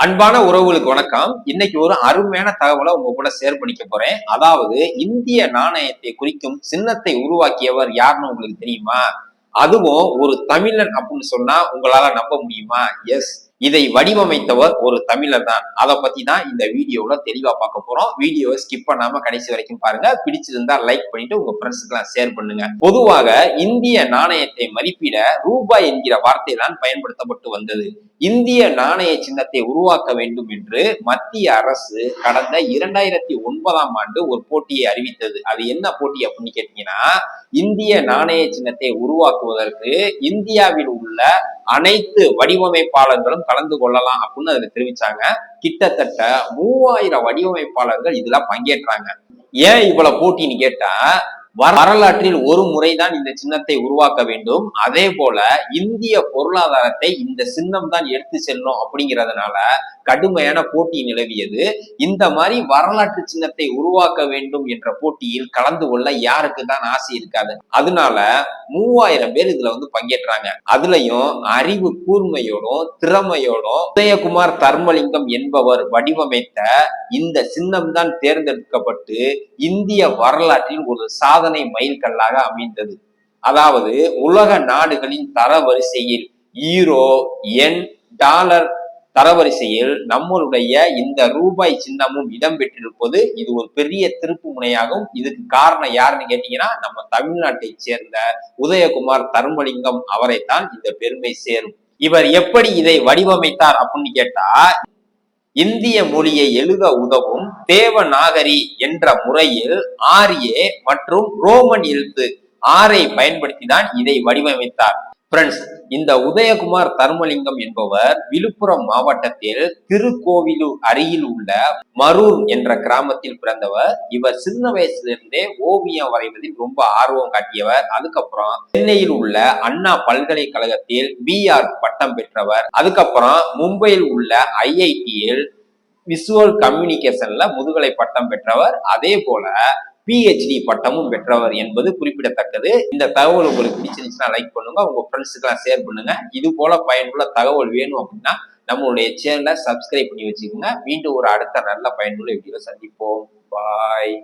அன்பான உறவுகளுக்கு வணக்கம். இன்னைக்கு ஒரு அருமையான தகவலை உங்க கூட ஷேர் பண்ணிக்க போறேன். அதாவது இந்திய நாணயத்தை குறிக்கும் சின்னத்தை உருவாக்கியவர் யாருன்னு உங்களுக்கு தெரியுமா? அதுவும் ஒரு தமிழன் அப்படின்னு சொன்னா உங்களால நம்ப முடியுமா? எஸ், இதை வடிவமைத்தவர் ஒரு தமிழர் தான். அதை பத்தி தான் இந்த வீடியோல தெளிவா பார்க்க போறோம். வீடியோவை ஸ்கிப் பண்ணாம கடைசி வரைக்கும் பாருங்க. பிடிச்சிருந்தா லைக் பண்ணிட்டு உங்க ஃப்ரெண்ட்ஸுக்கு எல்லாம் ஷேர் பண்ணுங்க. பொதுவாக இந்திய நாணயத்தை மதிப்பிட ரூபாய் என்கிற வார்த்தை தான் பயன்படுத்தப்பட்டு வந்தது. இந்திய நாணய சின்னத்தை உருவாக்க வேண்டும் என்று மத்திய அரசு கடந்த 2009ஆம் ஆண்டு ஒரு போட்டியை அறிவித்தது. அது என்ன போட்டி அப்படின்னு கேட்டீங்கன்னா, இந்திய நாணய சின்னத்தை உருவாக்குவதற்கு இந்தியாவில் உள்ள அனைத்து வடிவமைப்பாளர்களும் கலந்து கொள்ளலாம் அப்படின்னு அதுல தெரிவிச்சாங்க. கிட்டத்தட்ட 3000 வடிவமைப்பாளர்கள் இதுல பங்கேற்றாங்க. ஏன் இவ்வளவு போட்டின்னு கேட்டா, வரலாற்றில் ஒரு முறைதான் இந்த சின்னத்தை உருவாக்க வேண்டும். அதே போல இந்திய பொருளாதாரத்தை இந்த சின்னம் தான் எடுத்து செல்லும் அப்படிங்கிறதுனால கடுமையான போட்டி நிலவியது. இந்த மாதிரி வரலாற்று சின்னத்தை உருவாக்க வேண்டும் என்ற போட்டியில் கலந்து கொள்ள யாருக்கு தான் ஆசை இருக்காது. அதனால 3000 பேர் இதுல பங்கேற்றாங்க. அதுலயும் அறிவு கூர்மையோடும் திறமையோடும் உதயகுமார் தர்மலிங்கம் என்பவர் வடிவமைத்த இந்த சின்னம் தான் தேர்ந்தெடுக்கப்பட்டு இந்திய வரலாற்றில் ஒரு சாதனை மைல்கல்லாக அமைந்தது. அதாவது உலக நாடுகளின் தரவரிசையில் ஈரோ, எண், டாலர் தரவரிசையில் நம்மளுடைய இந்த ரூபாய் சின்னமும் இடம்பெற்றிருப்பது இது ஒரு பெரிய திருப்பு முனையாகும். இதுக்கு காரணம் யாருன்னு கேட்டீங்கன்னா, நம்ம தமிழ்நாட்டை சேர்ந்த உதயகுமார் தர்மலிங்கம் அவரைத்தான் இந்த பெருமை சேரும். இவர் எப்படி இதை வடிவமைத்தார் அப்படின்னு கேட்டா, இந்திய மொழியை எழுத உதவும் தேவநாகரி என்ற முறையில் ஆர்ஏ மற்றும் ரோமன் எழுத்து ஆரை பயன்படுத்தி தான் இதை வடிவமைத்தார். ஃப்ரெண்ட்ஸ், இந்த உதயகுமார் தர்மலிங்கம் என்பவர் விழுப்புரம் மாவட்டத்தில் திருக்கோவிலூர் அருகில் உள்ள மரூர் என்ற கிராமத்தில் பிறந்தவர். இவர் சின்ன வயசுல ஓவியம் வரைவதில் ரொம்ப ஆர்வம் காட்டியவர். அதுக்கப்புறம் சென்னையில் உள்ள அண்ணா பல்கலைக்கழகத்தில் பிஆர் பட்டம் பெற்றவர். அதுக்கப்புறம் மும்பையில் உள்ள ஐஐடியில் விசுவல் கம்யூனிகேஷன்ல முதுகலை பட்டம் பெற்றவர். அதே போல பிஹெச்டி பட்டமும் பெற்றவர் என்பது குறிப்பிடத்தக்கது. இந்த தகவல் உங்களுக்கு பிடிச்சிருந்துச்சுன்னா லைக் பண்ணுங்க, உங்க ஃப்ரெண்ட்ஸுக்கெல்லாம் ஷேர் பண்ணுங்க. இது போல பயனுள்ள தகவல் வேணும் அப்படின்னா நம்மளுடைய சேனலை சப்ஸ்கிரைப் பண்ணி வச்சுக்கோங்க. மீண்டும் ஒரு அடுத்த நல்ல பயனுள்ள வீடியோ சந்திப்போம். பாய்.